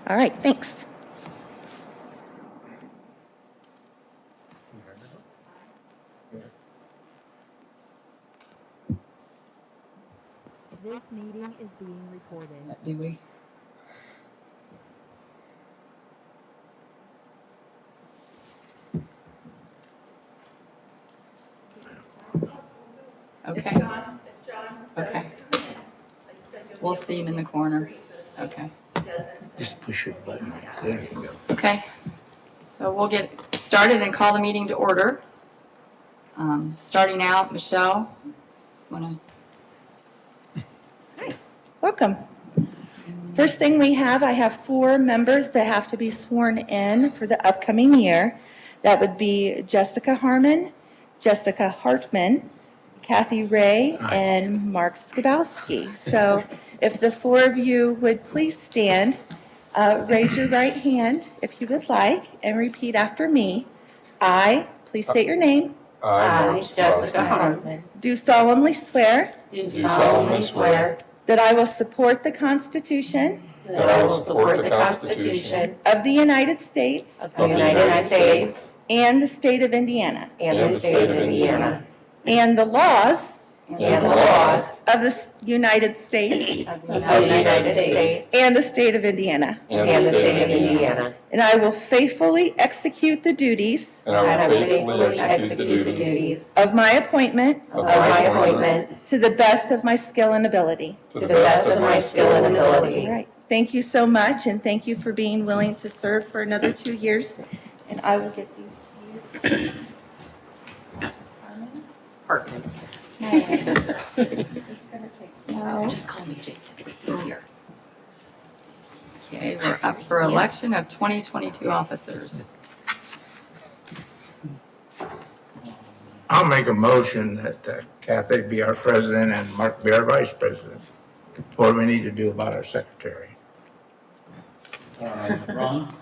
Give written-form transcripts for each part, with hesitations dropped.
All right, thanks. This meeting is being recorded. Do we? Okay. Okay. We'll see him in the corner. Okay. Just push your button right there. You go. Okay. So we'll get started and call the meeting to order. Starting out, Michelle, want to? Welcome. First thing I have 4 members that have to be sworn in for the upcoming year. That would be Jessica Harmon, Jessica Hartman, Kathy Ray, and Mark Skabowski. So if the 4 of you would please stand, raise your right hand if you would like, and repeat after me. I, please state your name, I, Jessica Hartman, do solemnly swear do solemnly swear that I will support the Constitution that I will support the Constitution of the United States of the United States and the state of Indiana, and the state of Indiana, and the laws and the laws of the United States of the United States and the state of Indiana. and the state of Indiana, And I will faithfully execute the duties and I will faithfully execute the duties of my appointment of my appointment to the best of my skill and ability. to the best of my skill and ability. All right. Thank you so much, and thank you for being willing to serve for another 2 years. And I will get these to you. Hartman. Just call me Jenkins, it's easier. Okay, we're up for election of 2022 officers. I'll make a motion that Kathy be our president and Mark be our vice president. What do we need to do about our secretary? Ron,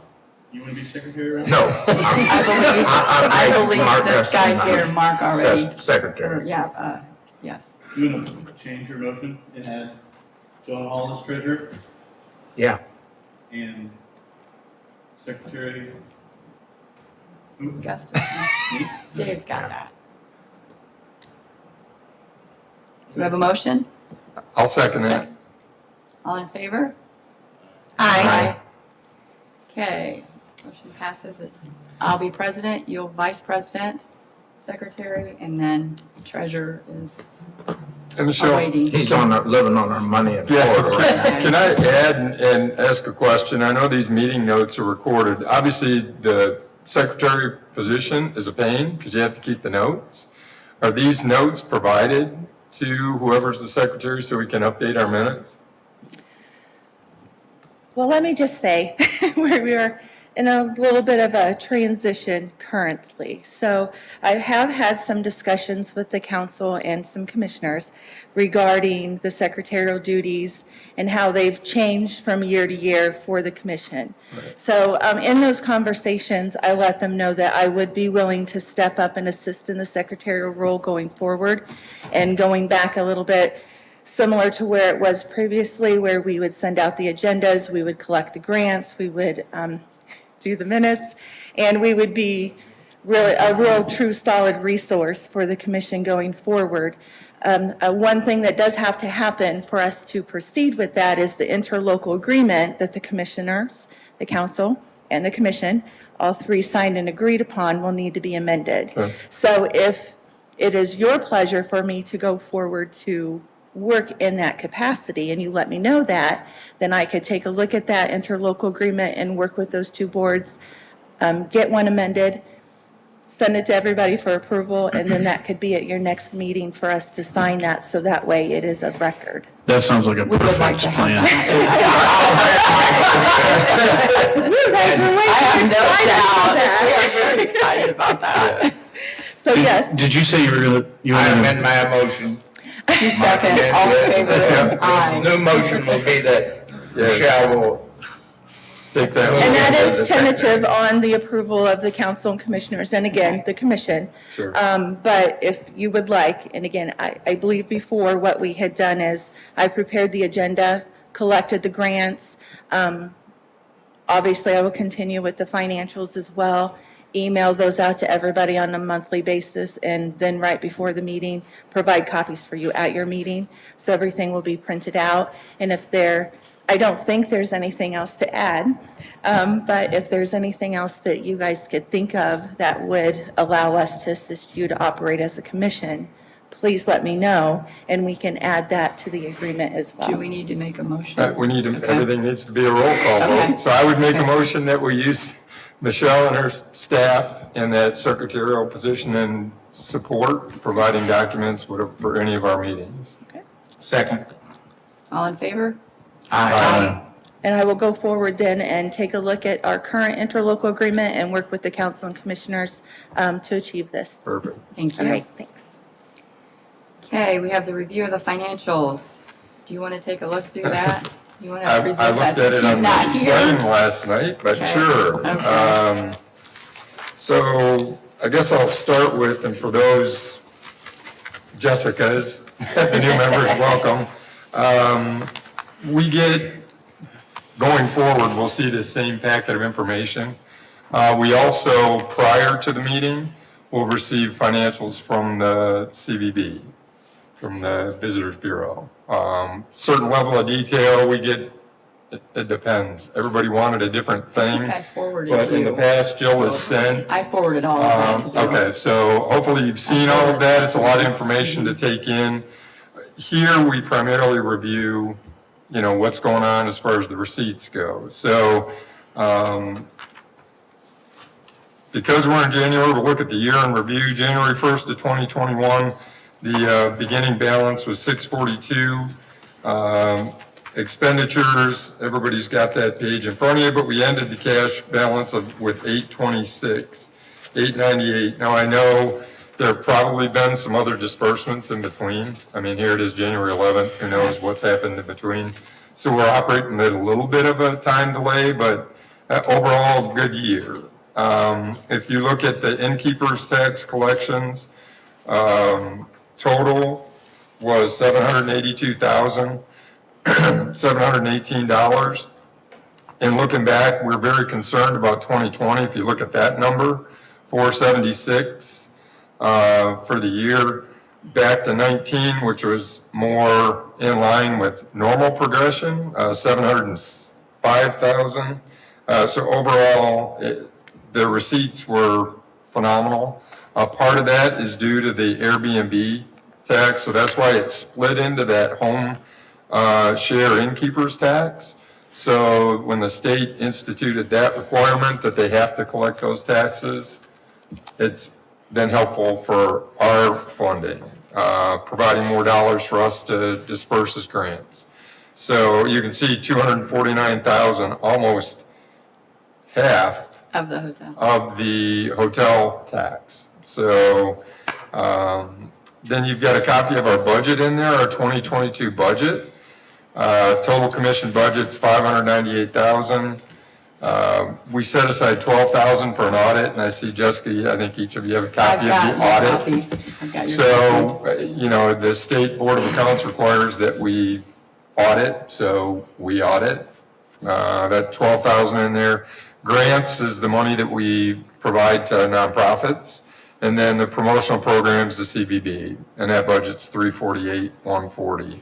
you want to be secretary, Ron? No. I believe this guy here, Mark, already. Or, Secretary. yeah, yes. You want to change your motion and add John Hall as treasurer Yeah. and secretary? Justice. Dave's got that. Do we have a motion? I'll second that. All in favor? Aye. Okay, motion passes. I'll be president, you'll vice president, secretary, and then treasurer is And Michelle, awaiting. He's living on our money in yeah, Florida right now. can I add and ask a question? I know these meeting notes are recorded. Obviously, the secretary position is a pain because you have to keep the notes. Are these notes provided to whoever's the secretary so we can update our minutes? Well, let me just say, we are in a little bit of a transition currently. So I have had some discussions with the council and some commissioners regarding the secretarial duties and how they've changed from year to year for the commission. So in those conversations, I let them know that I would be willing to step up and assist in the secretarial role going forward. And going back a little bit, similar to where it was previously, where we would send out the agendas, we would collect the grants, we would do the minutes, and we would be really a real true solid resource for the commission going forward. One thing that does have to happen for us to proceed with that is the interlocal agreement that the commissioners, the council, and the commission, all 3 signed and agreed upon, will need to be amended. Okay. So if it is your pleasure for me to go forward to work in that capacity, and you let me know that, then I could take a look at that interlocal agreement and work with those 2 boards, get one amended, send it to everybody for approval, and then that could be at your next meeting for us to sign that, so that way it is of record. That sounds like a We would like to have plan. You guys are way I too have no excited doubt. for We that. are very excited about that. So yes, Did you say you were gonna, I amend my motion. Second, all in favor? Aye. New motion will be that Yes. Michelle will Take that. and that the is secretary. tentative on the approval of the council and commissioners, and again, the commission. Sure. But if you would like, and again, I believe before what we had done is I prepared the agenda, collected the grants, Obviously, I will continue with the financials as well, email those out to everybody on a monthly basis, and then right before the meeting, provide copies for you at your meeting. So everything will be printed out. And if I don't think there's anything else to add, but if there's anything else that you guys could think of that would allow us to assist you to operate as a commission, please let me know, and we can add that to the agreement as well. Do we need to make a motion? We need to, everything needs to be a roll call Okay. vote. So I would make a motion that we use Michelle and her staff in that secretarial position and support providing documents for any of our meetings. Second. All in favor? Aye. And I will go forward then and take a look at our current interlocal agreement and work with the council and commissioners to achieve this. Perfect. Thank All you. right, thanks. Okay, we have the review of the financials. Do you want to take a look through that? You want I to present that looked at since it he's on not the plane here? last night, but Okay. sure. Okay. So I guess I'll start with, and for those Jessicas, the new members, welcome. We get, going forward, we'll see the same packet of information. We also, prior to the meeting, will receive financials from the CVB, from the Visitors Bureau. Certain level of detail we get, it depends. Everybody wanted a different thing. I forwarded But in the you. past, Jill has sent. I forwarded all of that to you. Okay, so hopefully you've seen all of that. It's a lot of information to take in. Here, we primarily review, what's going on as far as the receipts go. So, because we're in January, we'll look at the year in review. January 1st of 2021, the beginning balance was 642. Expenditures, everybody's got that page in front of you, but we ended the cash balance with 826, 898. Now, I know there have probably been some other disbursements in between. I mean, here it is January 11th, who knows what's happened in between. So we're operating at a little bit of a time delay, but overall, good year. If you look at the innkeeper's tax collections, total was $718,000. And looking back, we're very concerned about 2020. If you look at that number, 476 for the year. Back to 19, which was more in line with normal progression, 705,000. So overall, the receipts were phenomenal. Part of that is due to the Airbnb tax, so that's why it's split into that home share innkeeper's tax. So when the state instituted that requirement that they have to collect those taxes, it's been helpful for our funding, providing more dollars for us to disperse as grants. So you can see 249,000, almost half Of the hotel. of the hotel tax. So then you've got a copy of our budget in there, our 2022 budget. Total commission budget's $598,000. We set aside $12,000 for an audit, and I see Jessica, I think each of you have a copy of the audit. I've got your So, the State Board of Accounts requires that we audit, so we audit. That $12,000 in there. Grants is the money that we provide to nonprofits. And then the promotional programs, the CVB, and that budget's $348,140.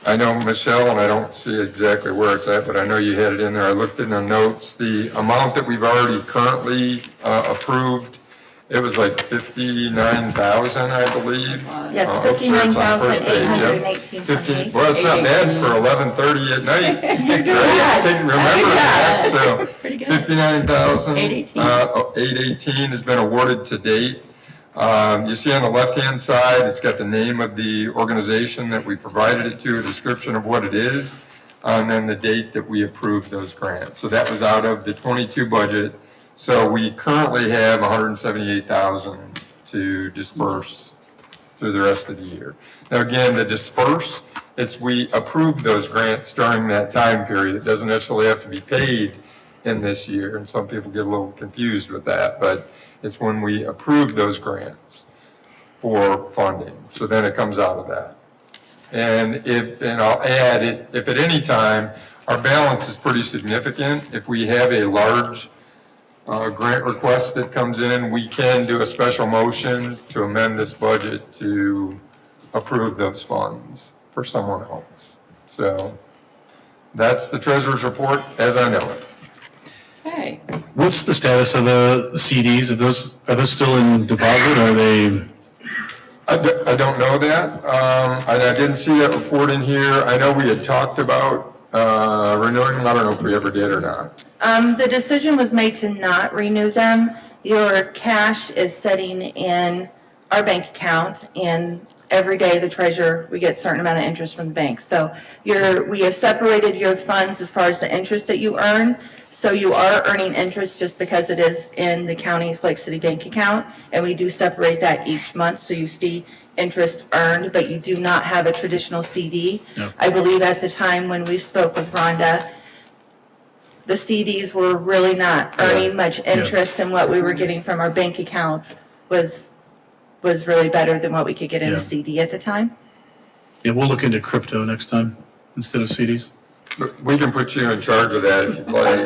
I know, Michelle, and I don't see exactly where it's at, but I know you had it in there. I looked in the notes. The amount that we've already currently approved, it was like 59,000, I believe. Yes, Oops, sorry, it's on the first page, yep. 59,818.28. Well, it's not bad for 11:30 at night. You're doing that. I think, remember that, so. Pretty good. 59,000. 818. 818 has been awarded to date. You see on the left-hand side, it's got the name of the organization that we provided it to, a description of what it is, and then the date that we approved those grants. So that was out of the 22 budget. So we currently have 178,000 to disperse through the rest of the year. Now, again, the disperse, we approved those grants during that time period. It doesn't necessarily have to be paid in this year, and some people get a little confused with that, but it's when we approve those grants for funding. So then it comes out of that. And I'll add, if at any time our balance is pretty significant. If we have a large grant request that comes in, we can do a special motion to amend this budget to approve those funds for someone else. So that's the treasurer's report as I know it. Okay, What's the status of the CDs? Are those still in deposit, or are they? I don't know that. And I didn't see that report in here. I know we had talked about renewing them. I don't know if we ever did or not. The decision was made to not renew them. Your cash is sitting in our bank account, and every day the treasurer, we get a certain amount of interest from the bank. So we have separated your funds as far as the interest that you earn. So you are earning interest just because it is in the county's Lake City bank account, and we do separate that each month, so you see interest earned, but you do not have a traditional CD. No. I believe at the time when we spoke with Rhonda, the CDs were really not earning much interest, and what we were getting from our bank account was really better than what we could get in Yeah. a CD at the time. Yeah, we'll look into crypto next time instead of CDs. But we can put you in charge of that if you'd like.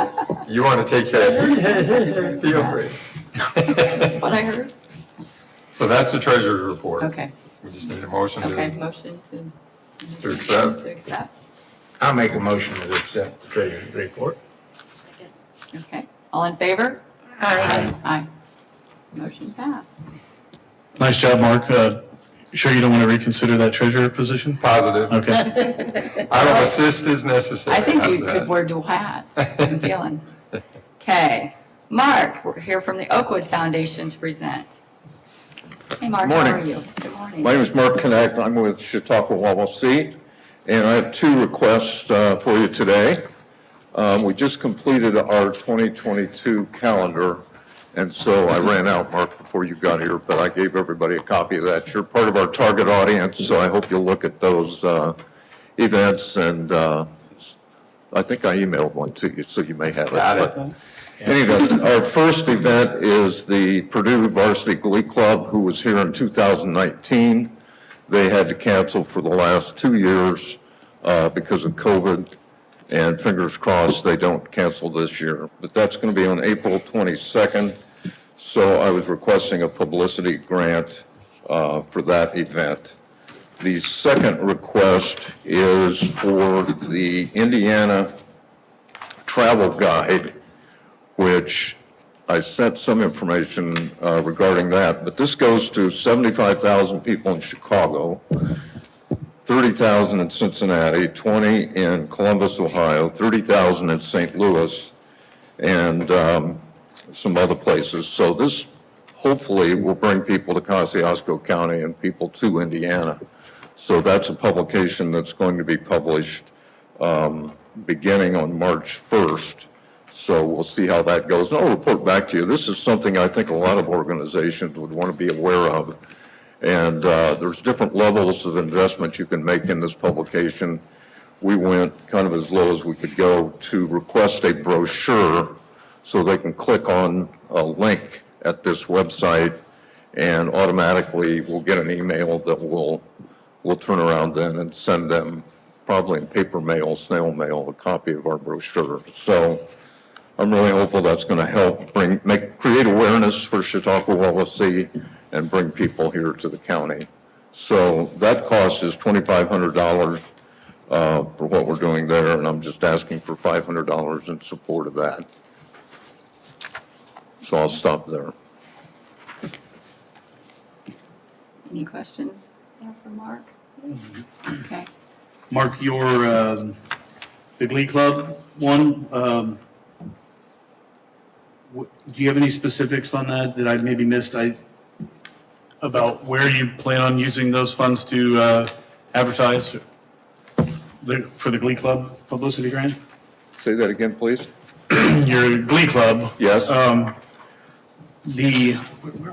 You want to take that? Feel free. what I heard? So that's the treasurer's report. Okay, We just need a motion okay, to motion to accept. to accept. I'll make a motion to accept the treasurer's report. Okay, all in favor? Aye. Aye. Motion passed. Nice job, Mark. Sure you don't want to reconsider that treasurer position? Positive. Okay. I will assist as necessary. I think you How's that? could wear dual hats. I'm feeling. Okay, Mark, we're here from the Oakwood Foundation to present. Hey, Mark, how Morning. are you? Good morning. My name is Mark Connect. I'm with Chautauqua LLC, and I have two requests for you today. We just completed our 2022 calendar, and so I ran out, Mark, before you got here, but I gave everybody a copy of that. You're part of our target audience, so I hope you'll look at those events, and I think I emailed one to you, so you may have it. Got it. But anyway, our first event is the Purdue Varsity Glee Club, who was here in 2019. They had to cancel for the last 2 years because of COVID, and fingers crossed they don't cancel this year. But that's going to be on April 22nd, so I was requesting a publicity grant for that event. The second request is for the Indiana Travel Guide, which I sent some information regarding that, but this goes to 75,000 people in Chicago, 30,000 in Cincinnati, 20 in Columbus, Ohio, 30,000 in St. Louis, and some other places. So this hopefully will bring people to Kosciuszko County and people to Indiana. So that's a publication that's going to be published beginning on March 1st. So we'll see how that goes. And I'll report back to you. This is something I think a lot of organizations would want to be aware of. And there's different levels of investment you can make in this publication. We went kind of as low as we could go to request a brochure so they can click on a link at this website and automatically we'll get an email that we'll turn around then and send them probably in paper mail, snail mail, a copy of our brochure. So I'm really hopeful that's going to help create awareness for Chautauqua LLC and bring people here to the county. So that cost is $2,500 for what we're doing there, and I'm just asking for $500 in support of that. So I'll stop there. Any questions for Mark? Okay. Mark, your, the Glee Club one, do you have any specifics on that I maybe missed? About where you plan on using those funds to advertise for the Glee Club publicity grant? Say that again, please. Your Glee Club. Yes. Where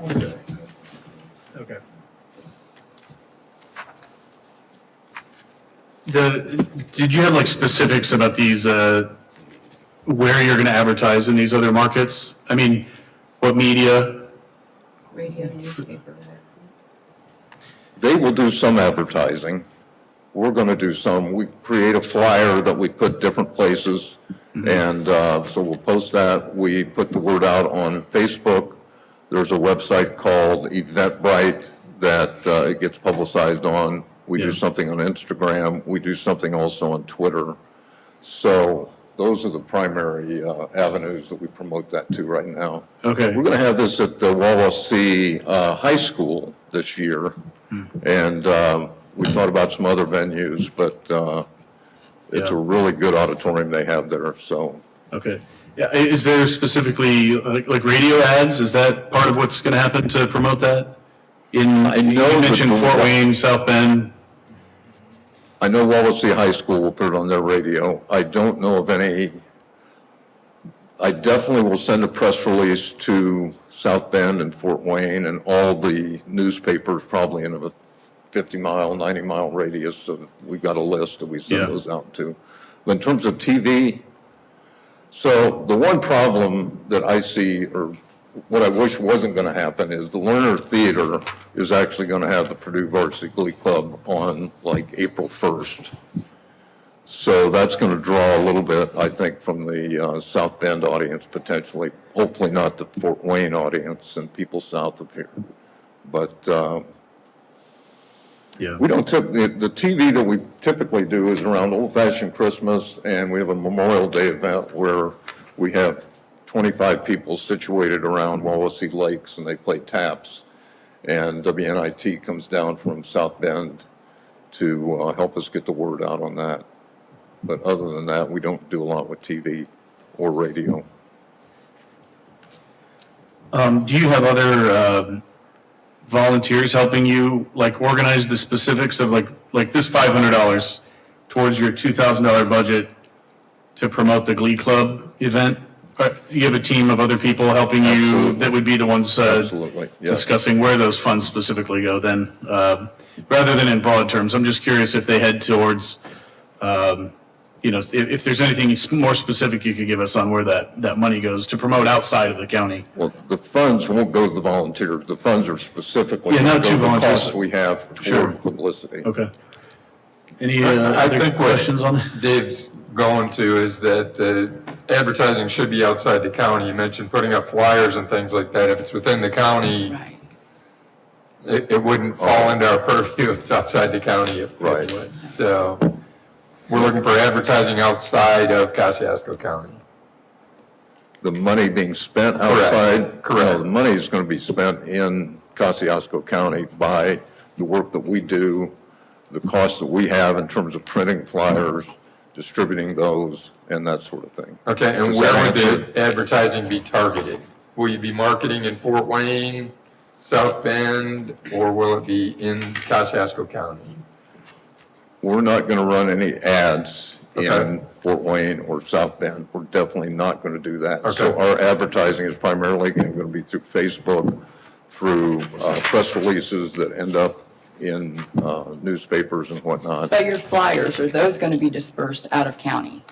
was that? Okay. Did you have like specifics about these, where you're going to advertise in these other markets? I mean, what media? Radio, newspaper. They will do some advertising. we're going to do some. We create a flyer that we put different places, and so we'll post that. We put the word out on Facebook. There's a website called Eventbrite that it gets publicized on. We do something on Instagram. We do something also on Twitter. So those are the primary avenues that we promote that to right now. Okay. We're going to have this at the Wawasee High School this year, and we thought about some other venues, but it's a really good auditorium they have there, so. Okay. Yeah, is there specifically like radio ads? Is that part of what's going to happen to promote that? You mentioned Fort Wayne, South Bend. I know Wawasee High School will put it on their radio. I don't know of any. I definitely will send a press release to South Bend and Fort Wayne and all the newspapers, probably in a 50-mile, 90-mile radius. So we've got a list that we send those out to. But in terms of TV, so the one problem that I see, or what I wish wasn't going to happen, is the Lerner Theater is actually going to have the Purdue Varsity Glee Club on like April 1st. So that's going to draw a little bit, I think, from the South Bend audience potentially. Hopefully not the Fort Wayne audience and people south of here. But we don't the TV that we typically do is around Old-Fashioned Christmas, and we have a Memorial Day event where we have 25 people situated around Wawasee Lakes, and they play taps. And WNIT comes down from South Bend to help us get the word out on that. But other than that, we don't do a lot with TV or radio. Do you have other volunteers helping you like organize the specifics of like this $500 towards your $2,000 budget to promote the Glee Club event? You have a team of other people helping you. Absolutely. That would be the ones Absolutely. Yes. discussing where those funds specifically go then, rather than in broad terms. I'm just curious if they head towards, if there's anything more specific you could give us on where that money goes to promote outside of the county. Well, the funds won't go to the volunteers. The funds are specifically not to to the volunteers. costs we have toward Sure. publicity. Okay. Any I other think questions on what that? Dave's going to is that advertising should be outside the county. You mentioned putting up flyers and things like that. If it's within the county, Right. it wouldn't fall into our purview if it's outside the county. It Right. would. So we're looking for advertising outside of Kosciuszko County. The money being spent outside? Correct. No, the money is going to be spent in Kosciuszko County by the work that we do, the costs that we have in terms of printing flyers, distributing those, and that sort of thing. Okay, and Does where that would answer? the advertising be targeted? Will you be marketing in Fort Wayne, South Bend, or will it be in Kosciuszko County? We're not going to run any ads in Okay. Fort Wayne or South Bend. We're definitely not going to do that. Okay. So our advertising is primarily going to be through Facebook, through press releases that end up in newspapers and whatnot. But your flyers, are those going to be dispersed out of county?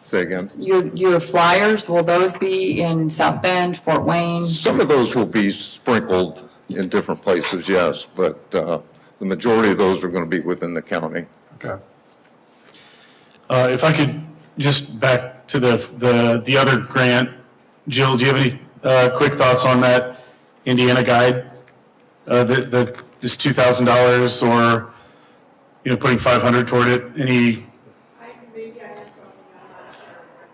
Say again? Your flyers, will those be in South Bend, Fort Wayne? Some of those will be sprinkled in different places, yes, but the majority of those are going to be within the county. Okay. If I could just back to the other grant, Jill, do you have any quick thoughts on that Indiana guide? This $2,000 or, putting 500 toward it? Any? Maybe I missed something, I'm not sure what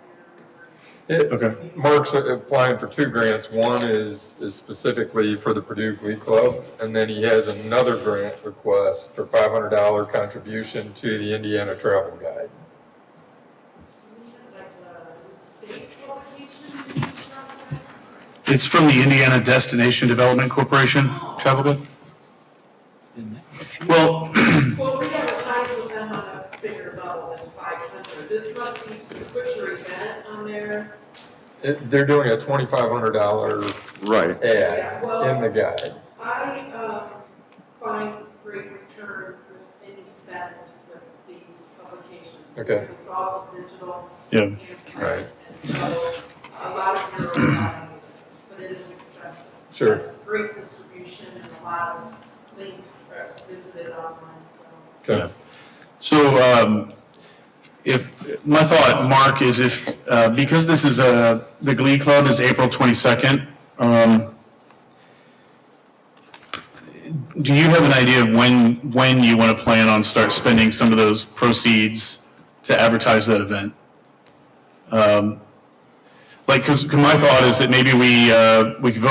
you're referring to. Okay. Mark's applying for 2 grants. One is specifically for the Purdue Glee Club, and then he has another grant request for $500 contribution to the Indiana Travel Guide. Like, is it the state publications? It's from the Indiana Destination Development Corporation, travel guide? Well, Well, we advertise with them on a bigger level than 500. This must be just to put your event on there. They're doing a $2,500 Right. ad in the guide. I find great return with any spend with these publications. Okay. Because it's also digital. Yeah. and print, Right. And so a lot of zeros value, but it is expensive. Sure. Great distribution and a lot of links visited online, so. Okay. So if, my thought, Mark, is if, because this is the Glee Club is April 22nd, do you have an idea of when you want to plan on start spending some of those proceeds to advertise that event? Like, because my thought is that maybe we could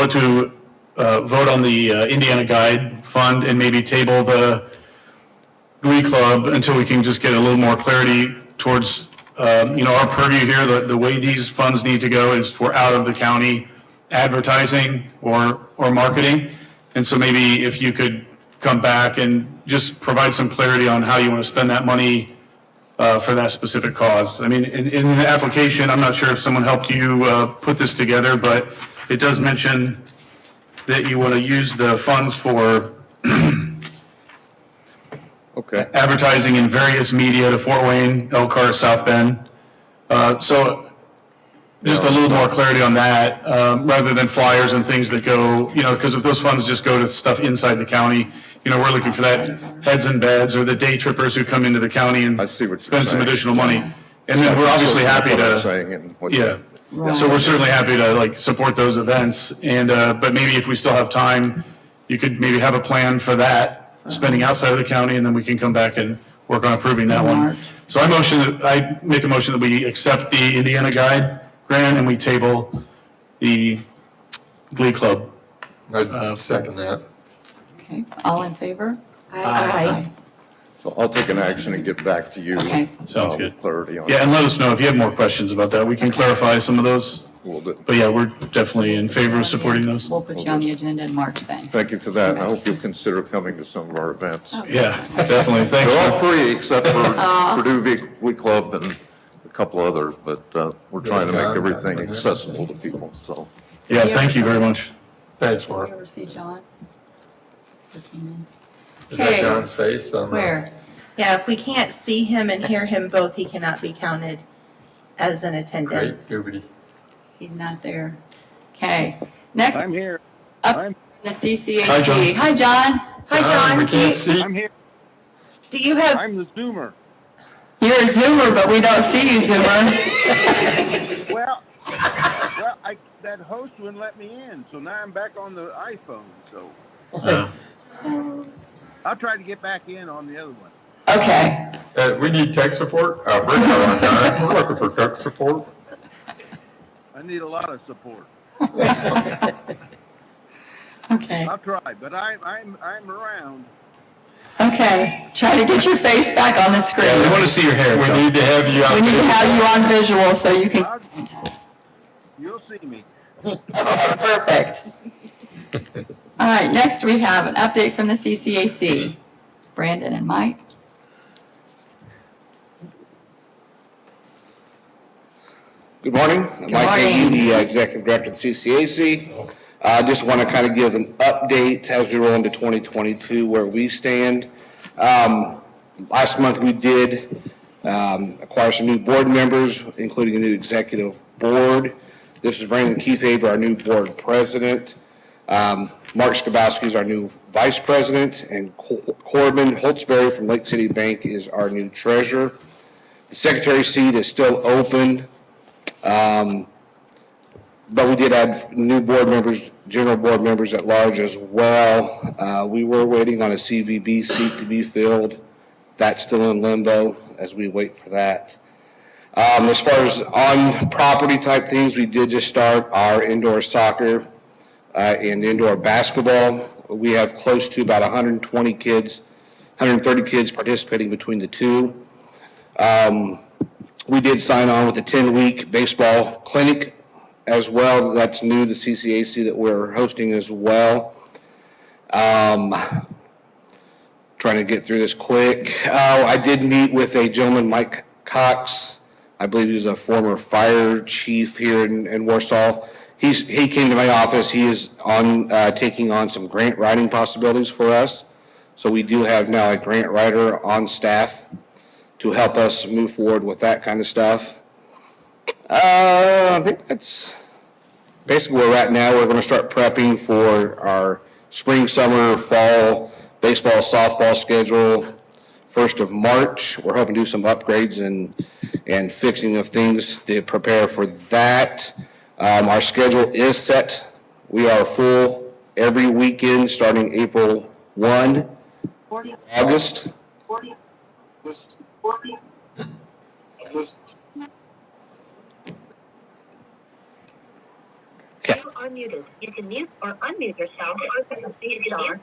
vote on the Indiana Guide Fund and maybe table the Glee Club until we can just get a little more clarity towards, our purview here. The way these funds need to go is for out of the county advertising or marketing. And so maybe if you could come back and just provide some clarity on how you want to spend that money for that specific cause. I mean, in the application, I'm not sure if someone helped you put this together, but it does mention that you want to use the funds for Okay. advertising in various media to Fort Wayne, Elkhart, South Bend. So just a little more clarity on that, rather than flyers and things that go, because if those funds just go to stuff inside the county, we're looking for that heads and beds or the day trippers who come into the county and I see what you're spend some saying. additional money. And then we're obviously happy What I'm to, saying and what- yeah. So we're certainly happy to support those events. And, but maybe if we still have time, you could maybe have a plan for that, spending outside of the county, and then we can come back and work on approving that one. March. So I make a motion that we accept the Indiana Guide grant and we table the Glee Club. I'd second that. Okay, all in favor? Aye. So I'll take an action and get back to you. Okay. Sounds with good. clarity on Yeah, it. and let us know if you have more questions about that. We can clarify some of those. Will do. But yeah, we're definitely in favor of supporting those. We'll put you on the agenda in March then. Thank you for that, and I hope you'll consider coming to some of our events. Yeah, definitely. Thanks. They're all free except for Purdue Glee Club and a couple others, but we're trying to make everything accessible to people, so. Yeah, thank you very much. Thanks, Did you Mark. ever see John? Is that Okay. John's face? Where? Yeah, if we can't see him and hear him both, he cannot be counted as an Great, attendance. Goobity. He's not there. Okay, next, I'm here. up I'm- the CCAC. Hi, John. Hi, John. Hi, John. We Do you- can't see. I'm here. Do you have, I'm the Zoomer. You're a Zoomer, but we don't see you, Zoomer. Well, that host wouldn't let me in, so now I'm back on the iPhone. So I'll try to get back in on the other one. Okay, We need tech support. Bring it on, John. We're looking for tech support. I need a lot of support. okay, I'll try, but I'm around. okay. Try to get your face back on the screen. Yeah, we want to see your hair, We John. need to have you out We need to there. have you on visual so you can. You'll see me. Perfect. All right, next we have an update from the CCAC. Brandon and Mike. Good morning. Good Mike morning. Hagee, the Executive Director of the CCAC. I just want to kind of give an update as we roll into 2022 where we stand. Last month, we did acquire some new board members, including a new executive board. This is Brandon Kiefaber, our new board president. Mark Skabowski is our new vice president, and Corbin Holtzberry from Lake City Bank is our new treasurer. The secretary seat is still open. But we did add new board members, general board members at large as well. We were waiting on a CVB seat to be filled. That's still in limbo as we wait for that. As far as on property type things, we did just start our indoor soccer and indoor basketball. We have close to about 120 kids, 130 kids participating between the two. We did sign on with the 10-week baseball clinic as well. That's new to CCAC that we're hosting as well. Trying to get through this quick. I did meet with a gentleman, Mike Cox. I believe he was a former fire chief here in Warsaw. He came to my office. He is on taking on some grant writing possibilities for us. So we do have now a grant writer on staff to help us move forward with that kind of stuff. I think that's basically where we're at now. We're going to start prepping for our spring, summer, fall baseball, softball schedule. 1st of March. We're hoping to do some upgrades and fixing of things to prepare for that. Our schedule is set. We are full every weekend starting April 1, August. Okay. You are muted. You can mute or unmute yourself. Unmute yourself.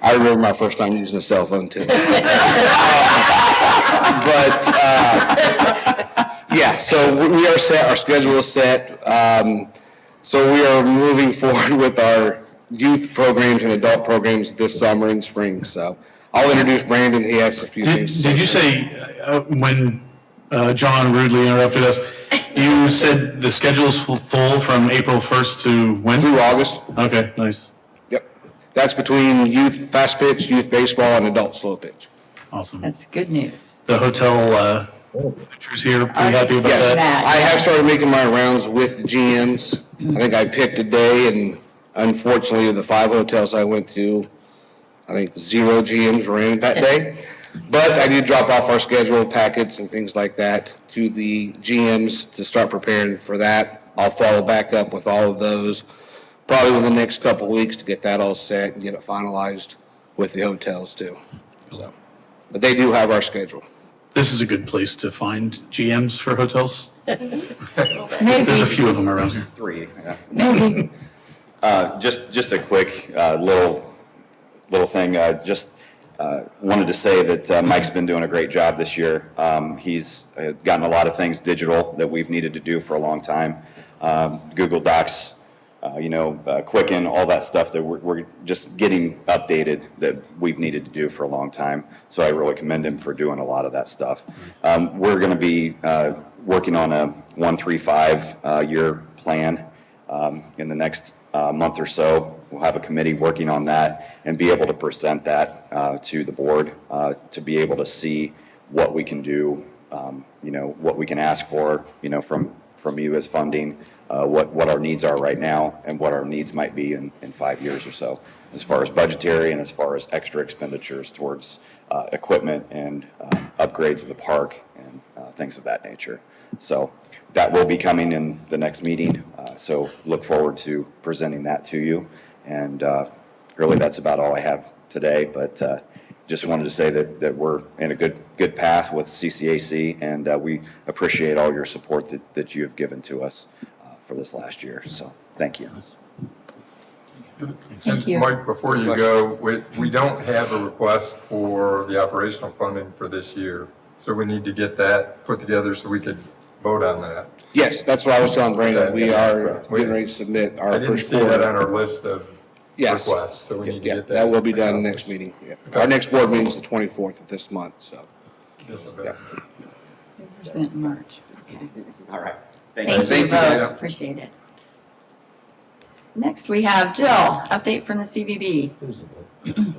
I remember my first time using a cell phone too. But, yeah, so we are set, our schedule is set. So we are moving forward with our youth programs and adult programs this summer and spring. So I'll introduce Brandon, he has a few things. Did you say, when John rudely interrupted us, you said the schedule's full from April 1st to when? Through August. Okay, nice. Yep. That's between youth fast pitch, youth baseball, and adult slow pitch. Awesome. That's good news. The hotel managers here, pretty happy about Yes, that? I have started making my rounds with the GMs. I think I picked a day, and unfortunately, the 5 hotels I went to, I think 0 GMs were in that day. But I did drop off our schedule packets and things like that to the GMs to start preparing for that. I'll follow back up with all of those probably within the next couple of weeks to get that all set and get it finalized with the hotels too. So, but they do have our schedule. This is a good place to find GMs for hotels. There's a Maybe, few of them around here. 3, yeah. maybe. Just a quick little thing. Wanted to say that Mike's been doing a great job this year. He's gotten a lot of things digital that we've needed to do for a long time. Google Docs, Quicken, all that stuff that we're just getting updated that we've needed to do for a long time. So I really commend him for doing a lot of that stuff. We're going to be working on a 1-3-5 year plan in the next month or so. We'll have a committee working on that and be able to present that to the board to be able to see what we can do, what we can ask for, from you as funding, what our needs are right now and what our needs might be in 5 years or so, as far as budgetary and as far as extra expenditures towards equipment and upgrades of the park and things of that nature. So that will be coming in the next meeting. So look forward to presenting that to you. And really, that's about all I have today. But just wanted to say that we're in a good path with CCAC, and we appreciate all your support that you have given to us for this last year. So thank you. Thank you. Mike, before you go, we don't have a request for the operational funding for this year. So we need to get that put together so we could vote on that. Yes, that's what I was telling Brandon. Okay. We are getting ready to submit our I didn't first see that quarter. on our list of Yes. requests, so we need to Yeah, get that. that will be done next meeting. Yeah. Our next board meeting is the 24th of this month, so. Yes, okay. Present in March. Okay. All right. Thank you Thank you, both. guys. Appreciate it. Next, we have Jill, update from the CVB. Good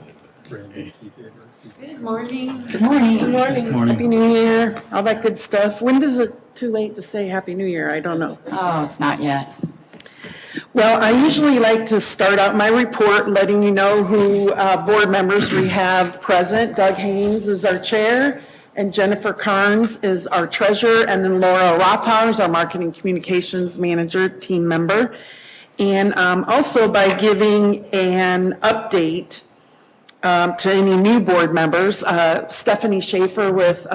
morning. Good morning. Good morning. Morning. Happy New Year, all that good stuff. When is it too late to say Happy New Year? I don't know. Oh, it's not yet. Well, I usually like to start out my report letting you know who board members we have present. Doug Haynes is our chair, and Jennifer Carnes is our treasurer, and then Laura Rothhauer is our marketing communications manager, team member. And also by giving an update to any new board members, Stephanie Schaefer with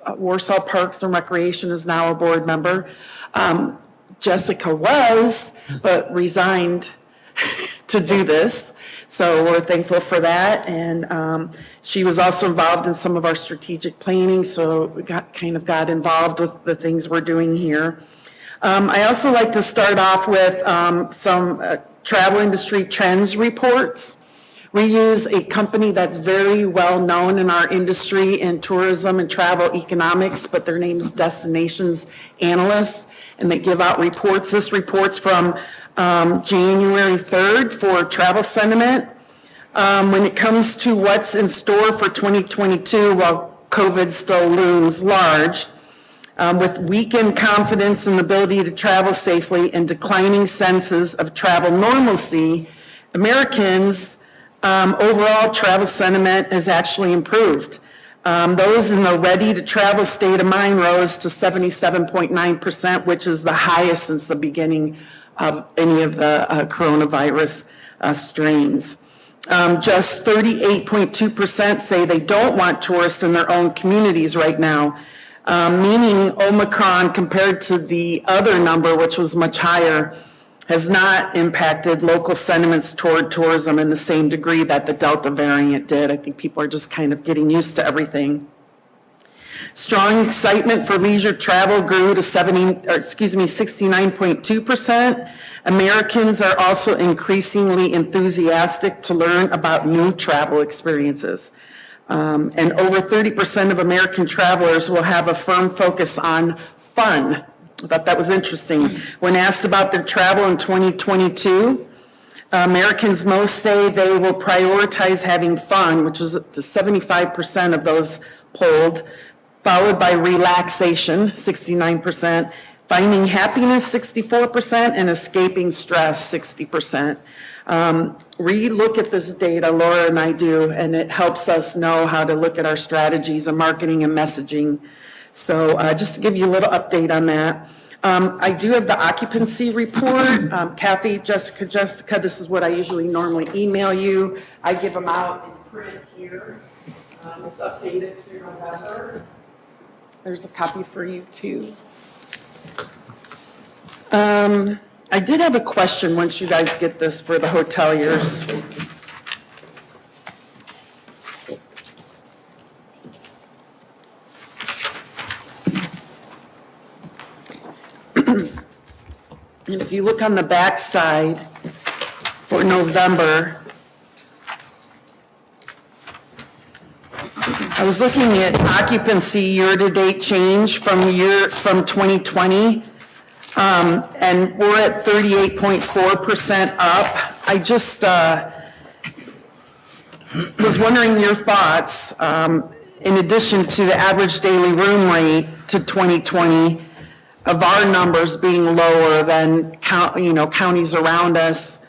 Warsaw Parks and Recreation is now a board member. Jessica was, but resigned to do this. So we're thankful for that. And she was also involved in some of our strategic planning, so we got involved with the things we're doing here. I also like to start off with some travel industry trends reports. We use a company that's very well known in our industry in tourism and travel economics, but their name's Destinations Analysts, and they give out reports. This report's from January 3rd for travel sentiment. When it comes to what's in store for 2022, while COVID still looms large, with weakened confidence in the ability to travel safely and declining senses of travel normalcy, Americans Overall, travel sentiment has actually improved. Those in the ready-to-travel state of mind rose to 77.9%, which is the highest since the beginning of any of the coronavirus strains. Just 38.2% say they don't want tourists in their own communities right now, meaning Omicron, compared to the other number, which was much higher, has not impacted local sentiments toward tourism in the same degree that the Delta variant did. I think people are just kind of getting used to everything. Strong excitement for leisure travel grew to 69.2%. Americans are also increasingly enthusiastic to learn about new travel experiences. And over 30% of American travelers will have a firm focus on fun. I thought that was interesting. When asked about their travel in 2022, Americans most say they will prioritize having fun, which is 75% of those polled, followed by relaxation, 69%, finding happiness, 64%, and escaping stress, 60%. Re-look at this data, Laura and I do, and it helps us know how to look at our strategies of marketing and messaging. So just to give you a little update on that. I do have the occupancy report. Kathy, Jessica, this is what I usually normally email you. I give them out in print here. It's updated through November. There's a copy for you too. I did have a question once you guys get this for the hoteliers. And if you look on the back side for November, I was looking at occupancy year-to-date change from 2020, and we're at 38.4% up. I just was wondering your thoughts, in addition to the average daily room rate to 2020, of our numbers being lower than counties around us,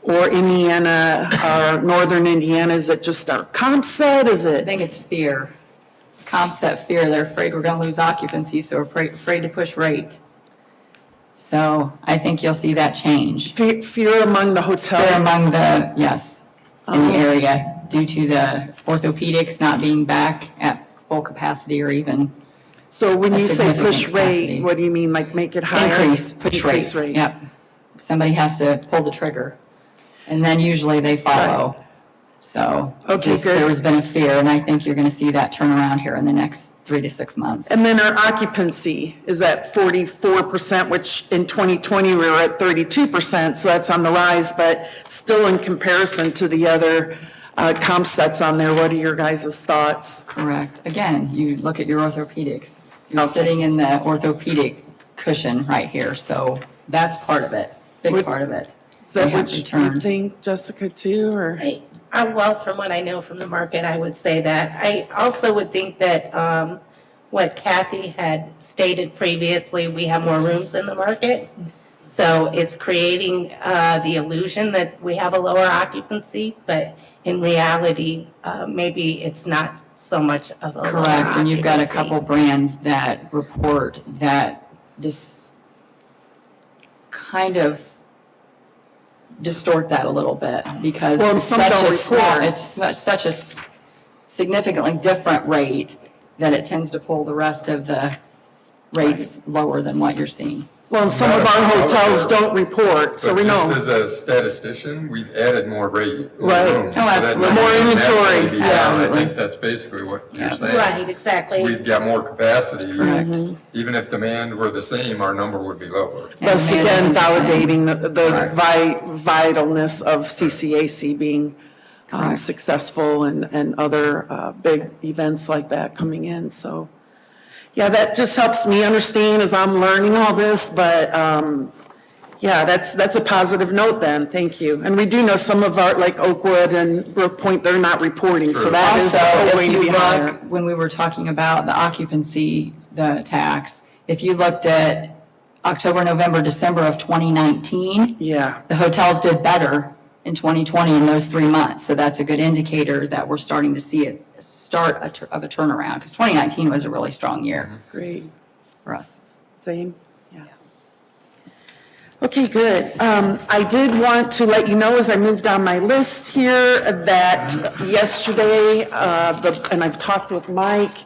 or Indiana, or northern Indiana. Is it just our comp set? Is I it? think it's fear. Comp set fear. They're afraid we're going to lose occupancy, so we're afraid to push rate. So I think you'll see that change. Fear among the hotel? Fear among the, yes, in the area due to the orthopedics not being back at full capacity or even So when a you say push significant rate, capacity. what do you mean, like make it higher? push rate. Yep. Somebody has to pull the trigger, and then usually they follow. So Okay, just good. there has been a fear, and I think you're going to see that turn around here in the next 3 to 6 months. And then our occupancy is at 44%, which in 2020 we were at 32%, so that's on the rise, but still in comparison to the other comp sets on there, what are your guys' thoughts? Correct. Again, you look at your orthopedics. You're Okay. sitting in the orthopedic cushion right here, so that's part of it, big part of it. Is that They have what you returned. think, Jessica, too, or? Well, from what I know from the market, I would say that. I also would think that what Kathy had stated previously, we have more rooms in the market. So it's creating the illusion that we have a lower occupancy, but in reality, maybe it's not so much of a lower occupancy. Correct, and you've got a couple brands that report that just kind of distort that a little bit because Well, it's some such don't a small, report. it's such a significantly different rate that it tends to pull the rest of the rates lower than what you're seeing. Well, and some of our hotels don't report, so But we just know. as a statistician, we've added more rate. more Right. rooms, Oh, so that absolutely. number More would inventory, naturally be down. absolutely. I think that's basically what you're saying. Right, exactly. So we've got more capacity. Correct. Even if demand were the same, our number would be lower. Thus And again, demand isn't validating the vitalness of CCAC being Correct. successful and other big events like that coming in, so. Yeah, that just helps me understand as I'm learning all this, but yeah, that's a positive note then, thank you. And we do know some of our, like Oakwood and Brook Point, they're not reporting, so True. that is Also, going if to you be look, higher. when we were talking about the occupancy, the tax, if you looked at October, November, December of 2019, Yeah, the hotels did better in 2020 in those 3 months. So that's a good indicator that we're starting to see a start of a turnaround, because 2019 was a really strong year Great. for us. Same? Yeah. Okay, good. I did want to let you know, as I moved down my list here, that yesterday, and I've talked with Mike,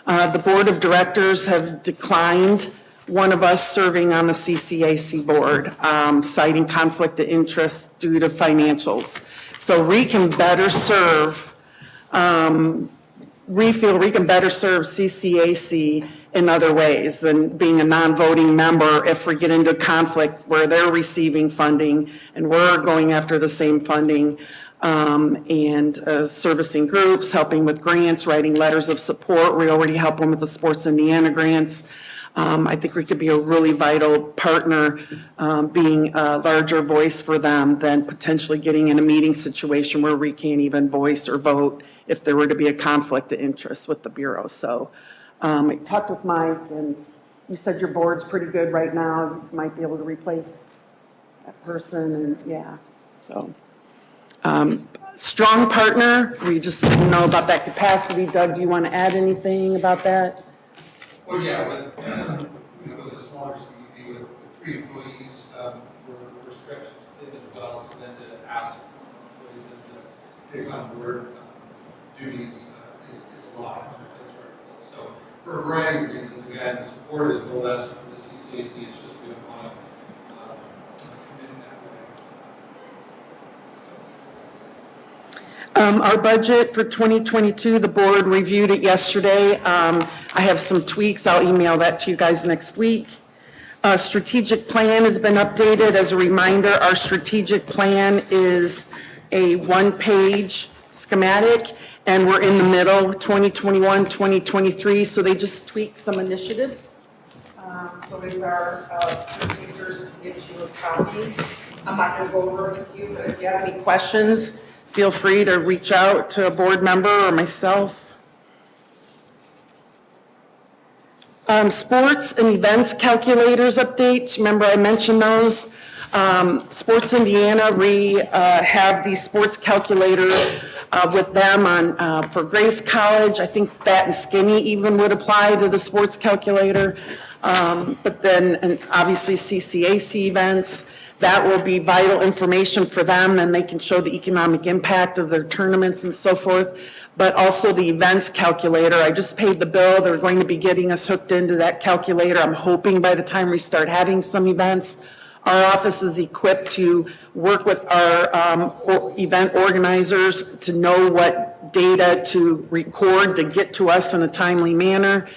the Board of Directors have declined one of us serving on the CCAC board, citing conflict of interest due to financials. So we can better serve, we feel we can better serve CCAC in other ways than being a non-voting member if we get into conflict where they're receiving funding and we're going after the same funding, and servicing groups, helping with grants, writing letters of support. We already help them with the Sports Indiana grants. I think we could be a really vital partner, being a larger voice for them than potentially getting in a meeting situation where we can't even voice or vote if there were to be a conflict of interest with the Bureau. So I talked with Mike, and you said your board's pretty good right now. You might be able to replace that person, and yeah, so. Strong partner, we just didn't know about that capacity. Doug, do you want to add anything about that? Well, yeah, with a smaller community with 3 employees, we're stretched thin as well, so then to ask employees to take on board duties is a lot. So for a variety of reasons, again, the support is no less from the CCAC, it's just we don't want to commit in that way. Our budget for 2022, the board reviewed it yesterday. I have some tweaks. I'll email that to you guys next week. Strategic plan has been updated. As a reminder, our strategic plan is a 1-page schematic, and we're in the middle, 2021, 2023, so they just tweaked some initiatives. So these are procedures to get you a copy. I'm not going to go over it with you, but if you have any questions, feel free to reach out to a board member or myself. Sports and events calculators updates. Remember I mentioned those. Sports Indiana, we have the sports calculator with them on for Grace College. I think Fat and Skinny even would apply to the sports calculator. But then, and obviously CCAC events, that will be vital information for them, and they can show the economic impact of their tournaments and so forth. But also the events calculator, I just paid the bill. They're going to be getting us hooked into that calculator. I'm hoping by the time we start having some events, our office is equipped to work with our event organizers to know what data to record to get to us in a timely manner.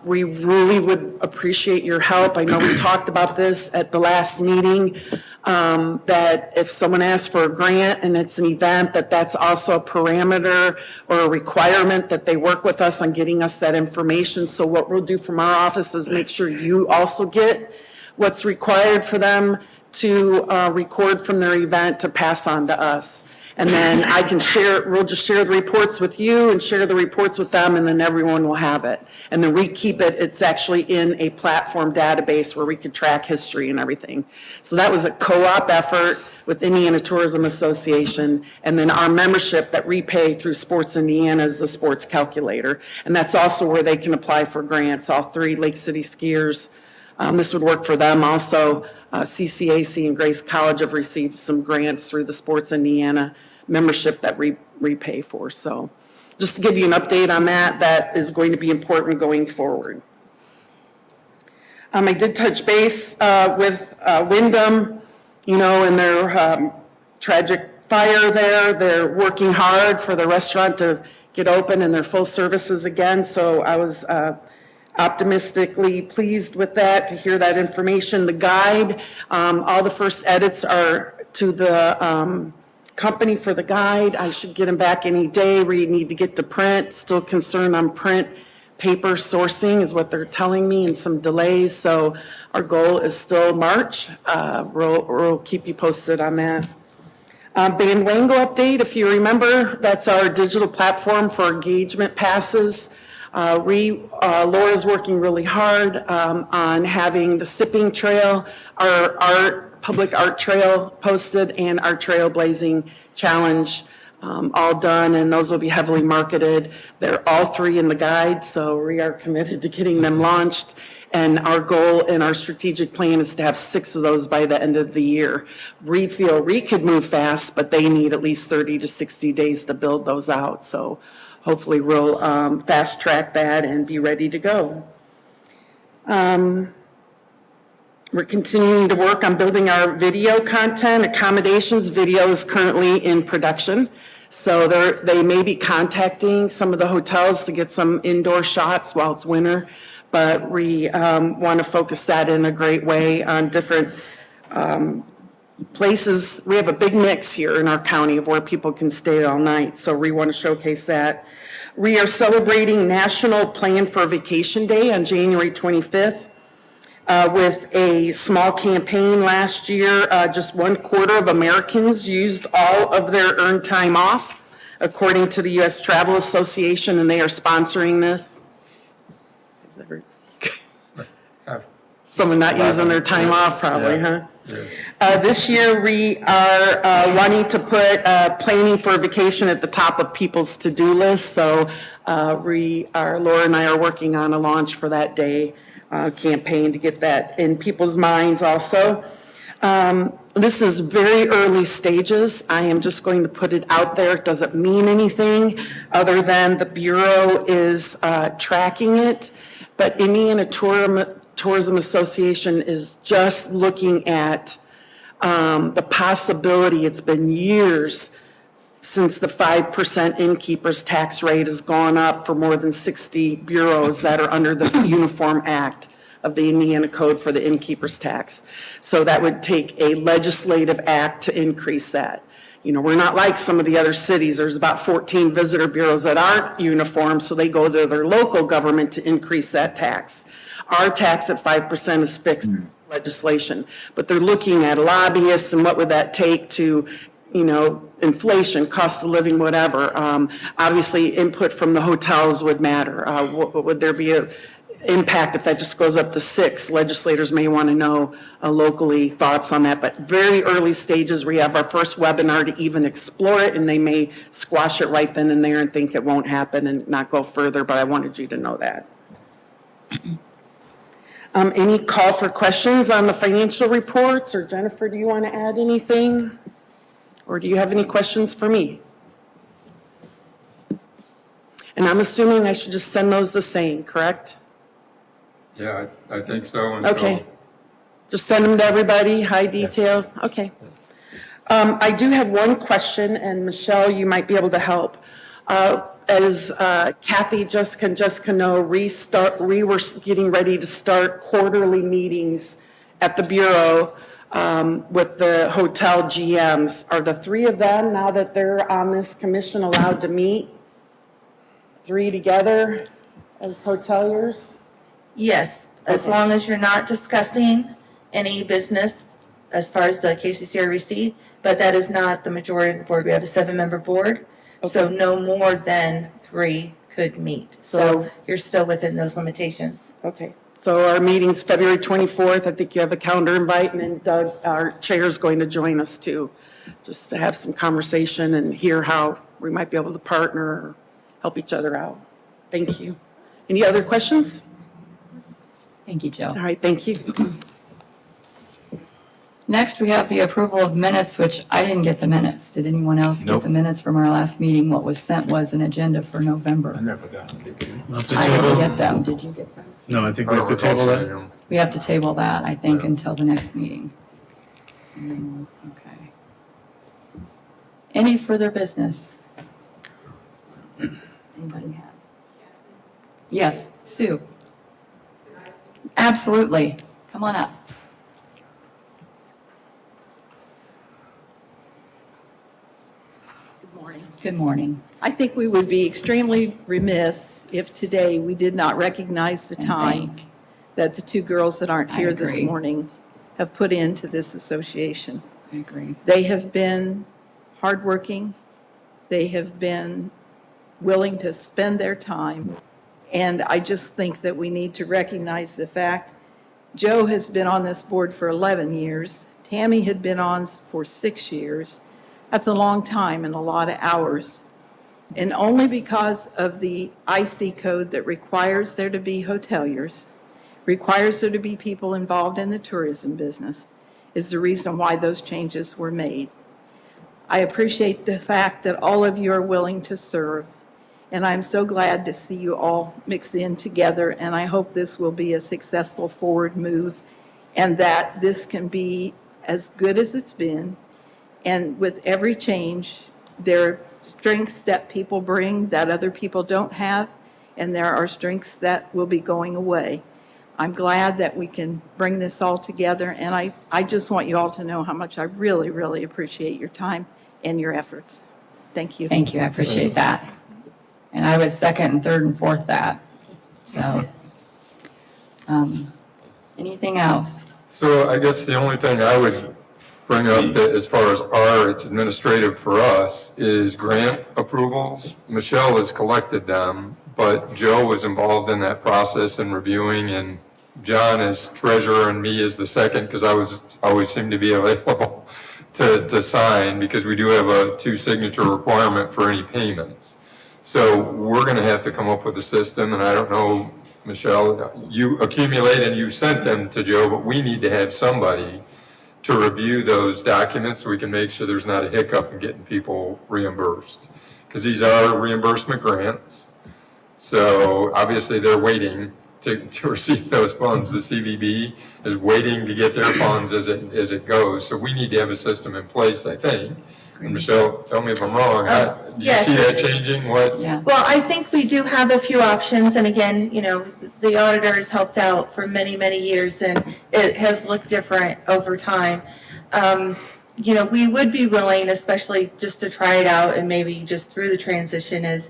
We really would appreciate your help. I know we talked about this at the last meeting, that if someone asks for a grant and it's an event, that's also a parameter or a requirement that they work with us on getting us that information. So what we'll do from our office is make sure you also get what's required for them to record from their event to pass on to us. And then I can share, we'll just share the reports with you and share the reports with them, and then everyone will have it. And then we keep it, it's actually in a platform database where we could track history and everything. So that was a co-op effort with Indiana Tourism Association. And then our membership that we pay through Sports Indiana is the sports calculator. And that's also where they can apply for grants. All 3 Lake City skiers, this would work for them also. CCAC and Grace College have received some grants through the Sports Indiana membership that we pay for. So just to give you an update on that, that is going to be important going forward. I did touch base with Wyndham, and their tragic fire there. They're working hard for the restaurant to get open and their full services again. So I was optimistically pleased with that, to hear that information. The guide, all the first edits are to the company for the guide. I should get them back any day. We need to get to print. Still concerned on print. Paper sourcing is what they're telling me, and some delays. So our goal is still March. We'll keep you posted on that. Bandwango update, if you remember, that's our digital platform for engagement passes. Laura's working really hard on having the sipping trail, our public art trail posted, and our trailblazing challenge all done, and those will be heavily marketed. They're all three in the guide, so we are committed to getting them launched. And our goal in our strategic plan is to have 6 of those by the end of the year. We feel we could move fast, but they need at least 30 to 60 days to build those out. So hopefully we'll fast track that and be ready to go. We're continuing to work on building our video content. Accommodations video is currently in production. So they may be contacting some of the hotels to get some indoor shots while it's winter. But we want to focus that in a great way on different places. We have a big mix here in our county of where people can stay all night, so we want to showcase that. We are celebrating National Plan for a Vacation Day on January 25th with a small campaign last year. Just 1/4 of Americans used all of their earned time off, according to the U.S. Travel Association, and they are sponsoring this. Someone not using their time off probably, huh? This year, we are wanting to put planning for a vacation at the top of people's to-do list. So Laura and I are working on a launch for that day campaign to get that in people's minds also. This is very early stages. I am just going to put it out there. It doesn't mean anything other than the Bureau is tracking it. But Indiana Tourism Association is just looking at the possibility. It's been years since the 5% innkeeper's tax rate has gone up for more than 60 bureaus that are under the Uniform Act of the Indiana Code for the innkeeper's tax. So that would take a legislative act to increase that. You know, we're not like some of the other cities. There's about 14 visitor bureaus that aren't uniform, so they go to their local government to increase that tax. Our tax at 5% is fixed legislation, but they're looking at lobbyists and what would that take to, you know, inflation, cost of living, whatever. Obviously, input from the hotels would matter. Would there be an impact if that just goes up to 6? Legislators may want to know locally thoughts on that, but very early stages. We have our first webinar to even explore it, and they may squash it right then and there and think it won't happen and not go further, but I wanted you to know that. Any call for questions on the financial reports? Or Jennifer, do you want to add anything? Or do you have any questions for me? And I'm assuming I should just send those the same, correct? Yeah, I think so. And Okay. Just send them to everybody, high detail? Okay. I do have one question, and Michelle, you might be able to help. As Kathy, Jessica know, we were getting ready to start quarterly meetings at the Bureau with the hotel GMs. Are the 3 of them, now that they're on this commission, allowed to meet? 3 together as hoteliers? Yes, as long as you're not discussing any business as far as the KCCRVC, but that is not the majority of the board. We have a 7-member board, so no more than 3 could meet. So you're still within those limitations. Okay. So our meeting's February 24th. I think you have a calendar invite, and then Doug, our chair, is going to join us too, just to have some conversation and hear how we might be able to partner or help each other out. Thank you. Any other questions? Thank you, Joe. All right, thank you. Next, we have the approval of minutes, which I didn't get the minutes. Did anyone else get the minutes from our last meeting? What was sent was an agenda for November. I never got them. We'll have to I didn't table. get them. Did you get them? No, I think we have to table that. We have to table that, I think, until the next meeting. And then, okay. Any further business? Anybody has? Yes, Sue. Absolutely. Come on up. Good morning. I think we would be extremely remiss if today we did not recognize the time that the 2 girls that aren't here this morning have put into this association. I agree. They have been hardworking. They have been willing to spend their time And I just think that we need to recognize the fact, Joe has been on this board for 11 years. Tammy had been on for 6 years. That's a long time and a lot of hours. And only because of the IC code that requires there to be hoteliers, requires there to be people involved in the tourism business, is the reason why those changes were made. I appreciate the fact that all of you are willing to serve, and I'm so glad to see you all mixed in together, and I hope this will be a successful forward move, and that this can be as good as it's been. And with every change, there are strengths that people bring that other people don't have, and there are strengths that will be going away. I'm glad that we can bring this all together, and I just want you all to know how much I really, really appreciate your time and your efforts. Thank you. Thank you, I appreciate that. And I would second and third and fourth that. So, anything else? So I guess the only thing I would bring up that as far as it's administrative for us is grant approvals. Michelle has collected them, but Joe was involved in that process and reviewing, and John is treasurer and me is the second, because I always seem to be available to sign, because we do have a 2-signature requirement for any payments. So we're going to have to come up with a system, and I don't know, Michelle, you accumulate and you sent them to Joe, but we need to have somebody to review those documents so we can make sure there's not a hiccup in getting people reimbursed. Because these are reimbursement grants. So obviously they're waiting to receive those funds. The CVB is waiting to get their funds as it goes. So we need to have a system in place, I think. And Michelle, tell me if I'm wrong. Do you see that changing? What? Yeah. Well, I think we do have a few options, and again, the auditor has helped out for many, many years, and it has looked different over time. We would be willing, especially just to try it out, and maybe just through the transition is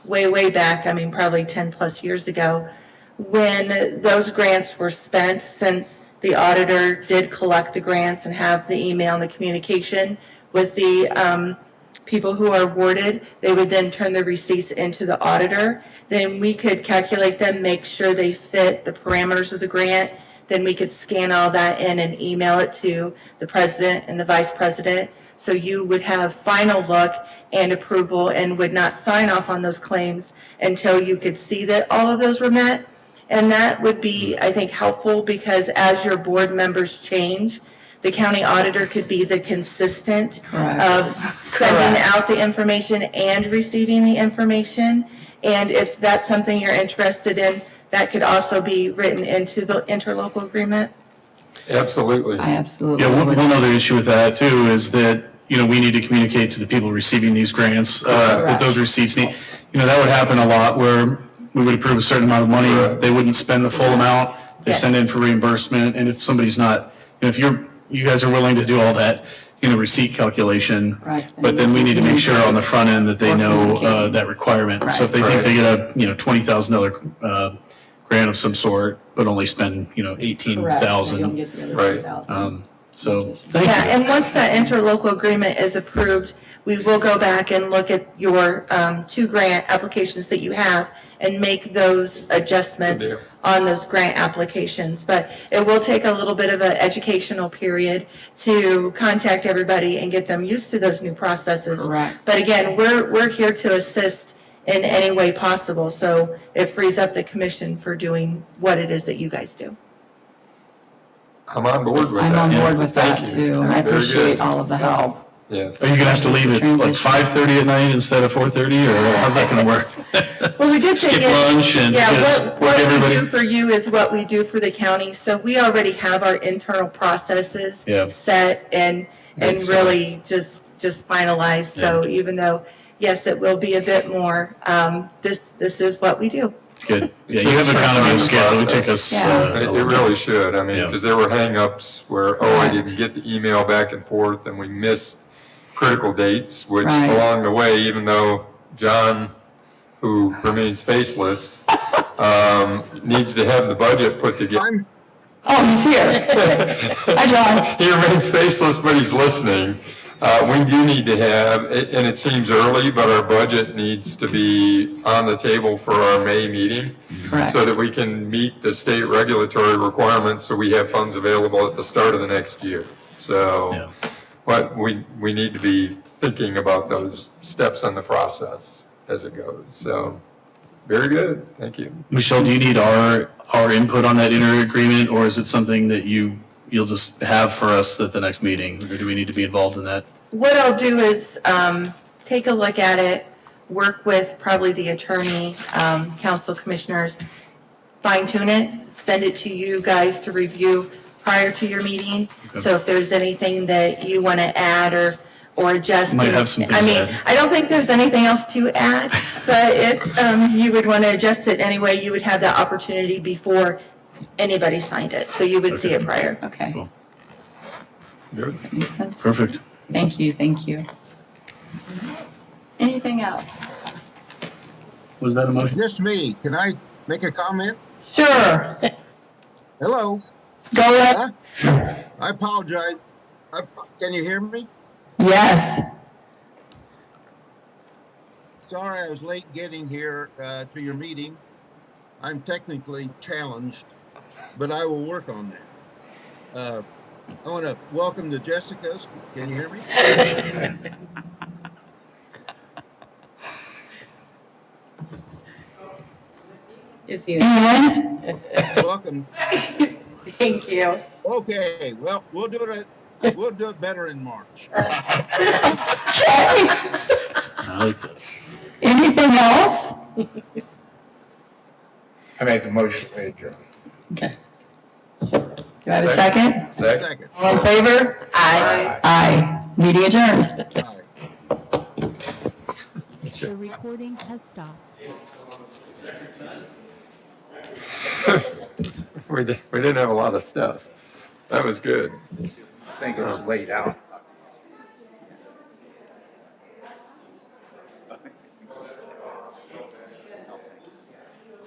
way back, probably 10 plus years ago, when those grants were spent, since the auditor did collect the grants and have the email and the communication with the people who are awarded, they would then turn the receipts into the auditor. Then we could calculate them, make sure they fit the parameters of the grant. Then we could scan all that in and email it to the president and the vice president. So you would have final look and approval and would not sign off on those claims until you could see that all of those were met. And that would be, I think, helpful, because as your board members change, the county auditor could be the consistent of sending out the information and receiving the information. And if that's something you're interested in, that could also be written into the interlocal agreement. Absolutely. I absolutely. Yeah, one other issue with that too is that, we need to communicate to the people receiving these grants, that those receipts need, that would happen a lot where we would approve a certain amount of money, they wouldn't spend the full amount, they send in for reimbursement, and if somebody's not, if you guys are willing to do all that, receipt calculation, but then we need to make sure on the front end that they know that requirement. So if they think they get a, $20,000 grant of some sort, but only spend, 18,000. Right. So, thank you. And once that interlocal agreement is approved, we will go back and look at your 2 grant applications that you have and make those adjustments on those grant applications. But it will take a little bit of an educational period to contact everybody and get them used to those new processes. Correct. But again, we're here to assist in any way possible, so it frees up the commission for doing what it is that you guys do. I'm on board with that. I'm on board with that Thank you. too. I Very appreciate good. all of the help. Yes. Are you gonna have to leave at like 5:30 at night instead of 4:30, or how's that gonna work? Well, the good thing Skip is, lunch and just what work we everybody? do for you is what we do for the county. So we already have our internal processes set and Makes really just finalized. So even though, yes, it will be a bit more, this is what we do. Good. Yeah, you have economy of scale. It would take us. It really should. Because there were hangups where, I didn't get the email back and forth, and we missed critical dates, which along the way, even though John, who remains faceless, needs to have the budget put together. Oh, he's here. Hi, John. He remains faceless, but he's listening. We do need to have, and it seems early, but our budget needs to be on the table for our May meeting. Correct. So that we can meet the state regulatory requirements, so we have funds available at the start of the next year. So, but we need to be thinking about those steps on the process as it goes. So, very good, thank you. Michelle, do you need our input on that inter-agreement, or is it something that you'll just have for us at the next meeting, or do we need to be involved in that? What I'll do is take a look at it, work with probably the attorney, council commissioners, fine tune it, send it to you guys to review prior to your meeting. Okay. So if there's anything that you want to add or adjust. Might have some things I to mean, add. I don't think there's anything else to add, but if you would want to adjust it anyway, you would have that opportunity before anybody signed it. So you would see it prior. Okay. Cool. Good. That makes sense. Perfect. Thank you, thank you. Anything else? Was that a motion? Just me. Can I make a comment? Sure. Hello? Go ahead. Huh? I apologize. Can you hear me? Yes. Sorry I was late getting here to your meeting. I'm technically challenged, but I will work on that. I want to welcome the Jessicas. Can you hear me? Is he? Welcome. Thank you. Okay, well, we'll do it better in March. I like this. Anything else? I make a motion to adjourn. Okay. Do I have a second? Second. All in favor? Aye. Aye. Meeting adjourned. Aye. The recording has stopped. We didn't have a lot of stuff. That was good. I think it's laid out.